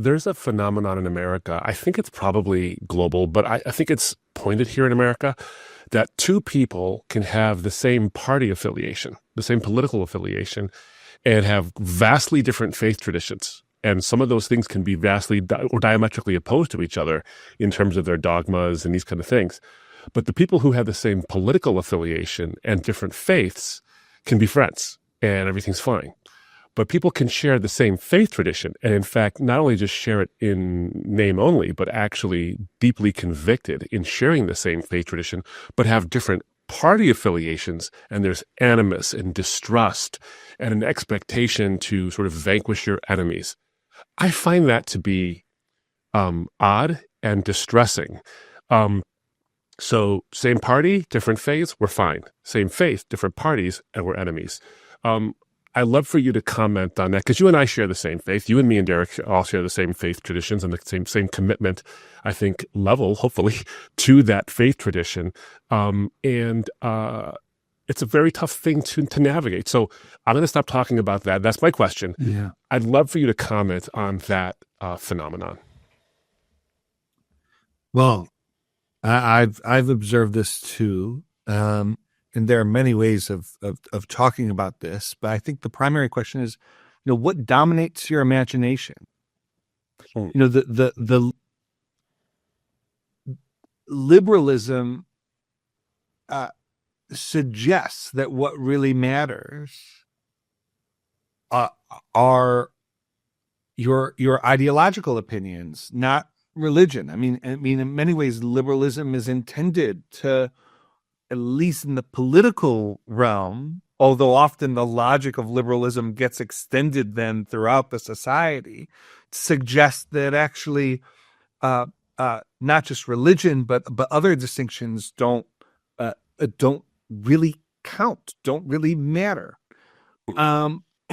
there's a phenomenon in America. I think it's probably global, but I think it's pointed here in America that two people can have the same party affiliation, the same political affiliation, and have vastly different faith traditions. And some of those things can be vastly or diametrically opposed to each other in terms of their dogmas and these kind of things. But the people who have the same political affiliation and different faiths can be friends and everything's fine. But people can share the same faith tradition and, in fact, not only just share it in name only, but actually deeply convicted in sharing the same faith tradition, but have different party affiliations, and there's animus and distrust and an expectation to sort of vanquish your enemies. I find that to be odd and distressing. So same party, different faiths, we're fine. Same faith, different parties, and we're enemies. I'd love for you to comment on that, because you and I share the same faith. You and me and Derek all share the same faith traditions and the same commitment, I think, level, hopefully, to that faith tradition. And it's a very tough thing to navigate. So I'm going to stop talking about that. That's my question. Yeah. I'd love for you to comment on that phenomenon. Well, I've observed this too. And there are many ways of talking about this, but I think the primary question is, what dominates your imagination? The liberalism suggests that what really matters are your ideological opinions, not religion. I mean, in many ways, liberalism is intended to, at least in the political realm, although often the logic of liberalism gets extended then throughout the society, suggests that actually not just religion, but other distinctions don't really count, don't really matter.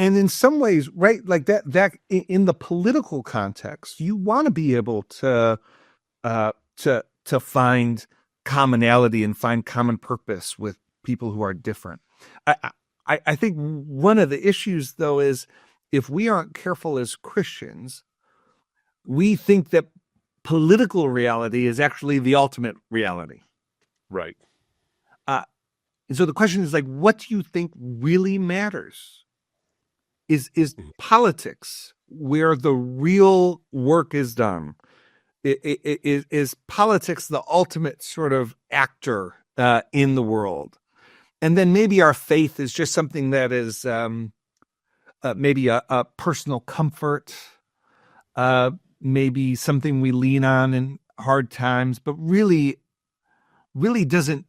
And in some ways, right, like that in the political context, you want to be able to find commonality and find common purpose with people who are different. I think one of the issues, though, is if we aren't careful as Christians, we think that political reality is actually the ultimate reality. Right. And so the question is, like, what do you think really matters? Is politics where the real work is done? Is politics the ultimate sort of actor in the world? And then maybe our faith is just something that is maybe a personal comfort, maybe something we lean on in hard times, but really doesn't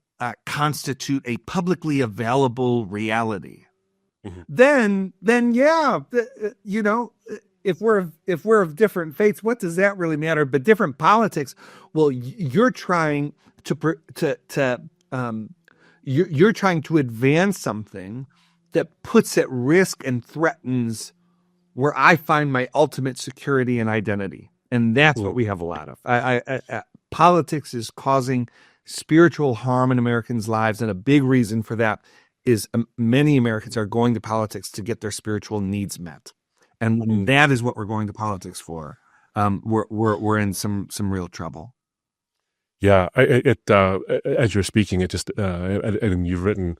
constitute a publicly available reality. Mm-hmm. Then yeah, if we're of different faiths, what does that really matter? But different politics, well, you're trying you're trying to advance something that puts at risk and threatens where I find my ultimate security and identity, and that's what we have a lot of. Politics is causing spiritual harm in Americans' lives, and a big reason for that is many Americans are going to politics to get their spiritual needs met. And when that is what we're going to politics for, we're in some real trouble. Yeah, as you're speaking, it just and you've written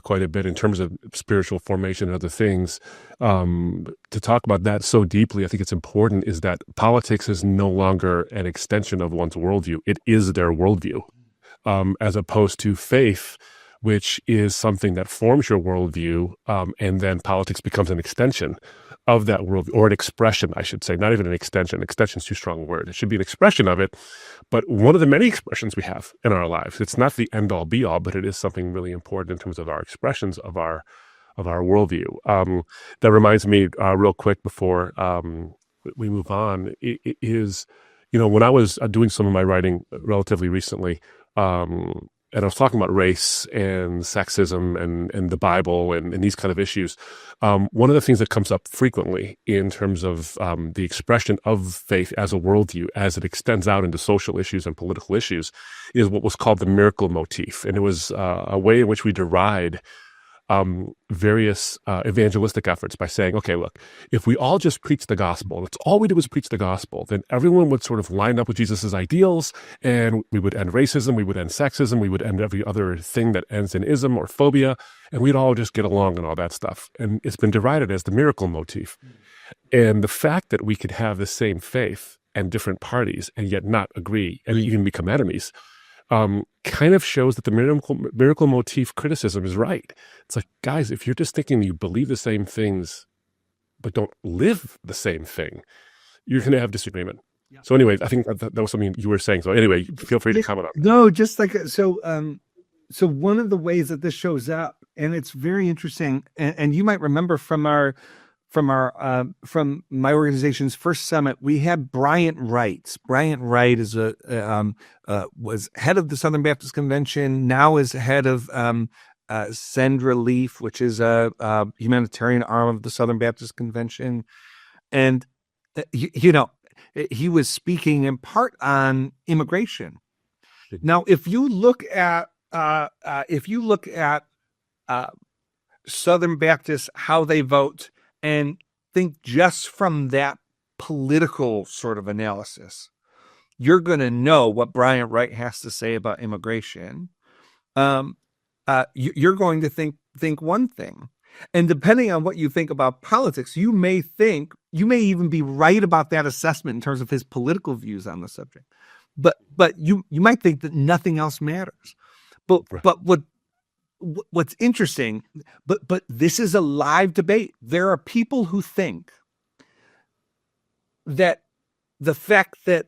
quite a bit in terms of spiritual formation and other things. To talk about that so deeply, I think it's important, is that politics is no longer an extension of one's worldview. It is their worldview, as opposed to faith, which is something that forms your worldview, and then politics becomes an extension of that worldview, or an expression, I should say, not even an extension. Extension is too strong a word. It should be an expression of it, but one of the many expressions we have in our lives. It's not the end all be all, but it is something really important in terms of our expressions of our worldview. That reminds me, real quick before we move on, it is, when I was doing some of my writing relatively recently, and I was talking about race and sexism and the Bible and these kind of issues. One of the things that comes up frequently in terms of the expression of faith as a worldview, as it extends out into social issues and political issues, is what was called the miracle motif. And it was a way in which we deride various evangelistic efforts by saying, okay, look, if we all just preach the gospel, that's all we do is preach the gospel, then everyone would sort of line up with Jesus's ideals, and we would end racism, we would end sexism, we would end every other thing that ends in ism or phobia, and we'd all just get along and all that stuff. And it's been derided as the miracle motif. And the fact that we could have the same faith and different parties and yet not agree and even become enemies kind of shows that the miracle motif criticism is right. It's like, guys, if you're just thinking you believe the same things but don't live the same thing, you're going to have disagreement. Yeah. So anyway, I think that was something you were saying. So anyway, feel free to comment on that. No, just like, so one of the ways that this shows up, and it's very interesting, and you might remember from my organization's first summit, we had Bryant Wright. Bryant Wright is was head of the Southern Baptist Convention, now is head of Send Relief, which is a humanitarian arm of the Southern Baptist Convention. And, he was speaking in part on immigration. Now, if you look at Southern Baptists, how they vote, and think just from that political sort of analysis, you're going to know what Bryant Wright has to say about immigration. You're going to think one thing. And depending on what you think about politics, you may even be right about that assessment in terms of his political views on the subject. But you might think that nothing else matters. But what's interesting, but this is a live debate. There are people who think that the fact that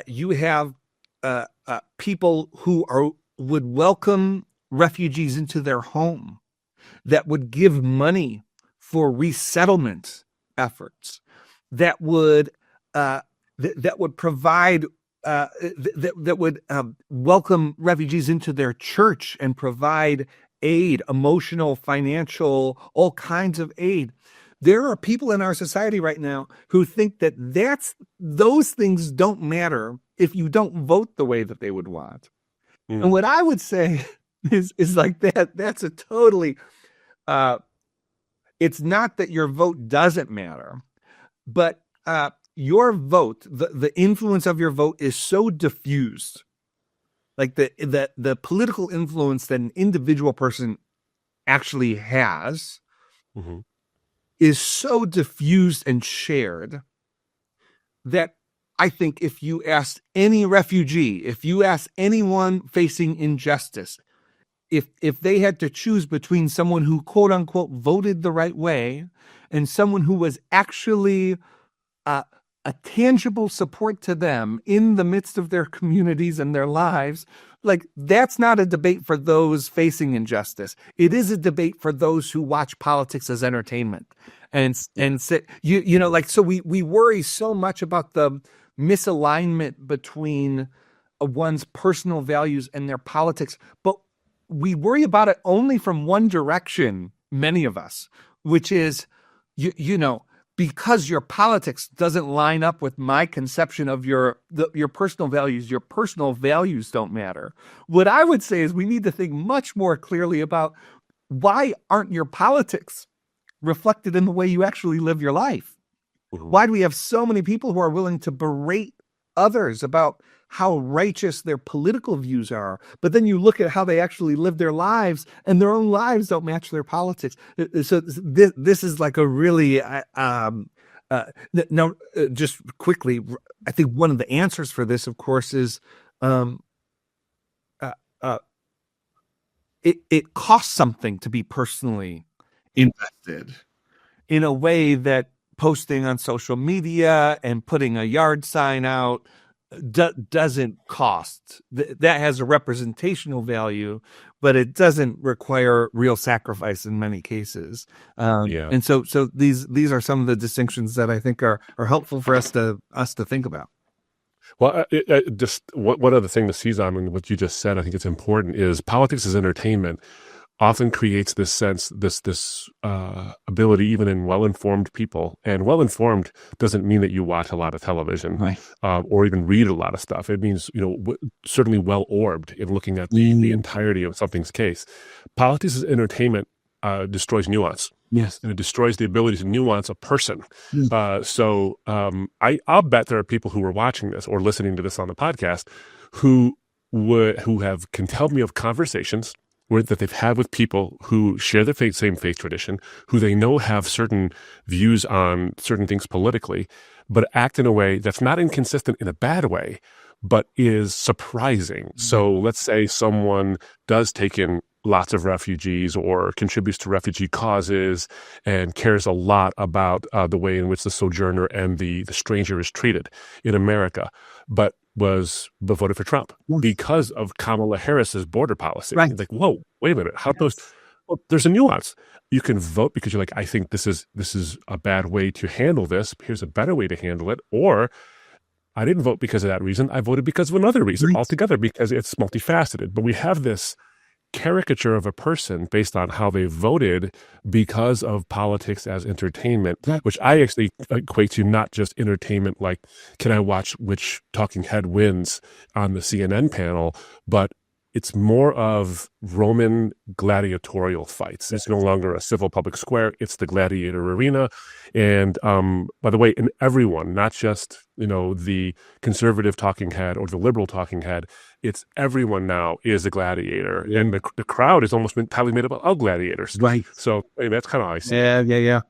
you have people who would welcome refugees into their home, that would give money for resettlement efforts, that would provide that would welcome refugees into their church and provide aid, emotional, financial, all kinds of aid. There are people in our society right now who think that those things don't matter if you don't vote the way that they would want. And what I would say is like that's a totally it's not that your vote doesn't matter, but your vote, the influence of your vote is so diffused. Like the political influence that an individual person actually has is so diffused and shared that I think if you ask any refugee, if you ask anyone facing injustice, if they had to choose between someone who quote unquote voted the right way and someone who was actually a tangible support to them in the midst of their communities and their lives, like that's not a debate for those facing injustice. It is a debate for those who watch politics as entertainment. And say, so we worry so much about the misalignment between one's personal values and their politics, but we worry about it only from one direction, many of us, which is, because your politics doesn't line up with my conception of your personal values don't matter. What I would say is we need to think much more clearly about why aren't your politics reflected in the way you actually live your life? Why do we have so many people who are willing to berate others about how righteous their political views are, but then you look at how they actually live their lives and their own lives don't match their politics? So this is like a really, just quickly, I think one of the answers for this, of course, is it costs something to be personally invested in a way that posting on social media and putting a yard sign out doesn't cost. That has a representational value, but it doesn't require real sacrifice in many cases. And so these are some of the distinctions that I think are helpful for us to think about. Well, just one other thing to seize on in what you just said, I think it's important, is politics as entertainment often creates this sense, this ability, even in well-informed people. And well-informed doesn't mean that you watch a lot of television, right, or even read a lot of stuff. It means, certainly well-orbed in looking at the entirety of something's case. Politics as entertainment destroys nuance. Yes. And it destroys the ability to nuance a person. Mm. I'll bet there are people who are watching this or listening to this on the podcast who can tell me of conversations that they've had with people who share the same faith tradition, who they know have certain views on certain things politically, but act in a way that's not inconsistent in a bad way, but is surprising. So let's say someone does take in lots of refugees or contributes to refugee causes and cares a lot about the way in which the sojourner and the stranger is treated in America, but voted for Trump because of Kamala Harris's border policy. Right. Like, whoa, wait a minute. How those? Well, there's a nuance. You can vote because you're like, I think this is a bad way to handle this. Here's a better way to handle it. Or I didn't vote because of that reason. I voted because of another reason altogether, because it's multifaceted. But we have this caricature of a person based on how they voted because of politics as entertainment, which I actually equate to not just entertainment, like can I watch which talking head wins on the CNN panel, but it's more of Roman gladiatorial fights. It's no longer a civil public square. It's the gladiator arena. And by the way, in everyone, not just, the conservative talking head or the liberal talking head, it's everyone now is a gladiator. And the crowd is almost entirely made up of gladiators. Right. So that's kind of how I see it. Yeah.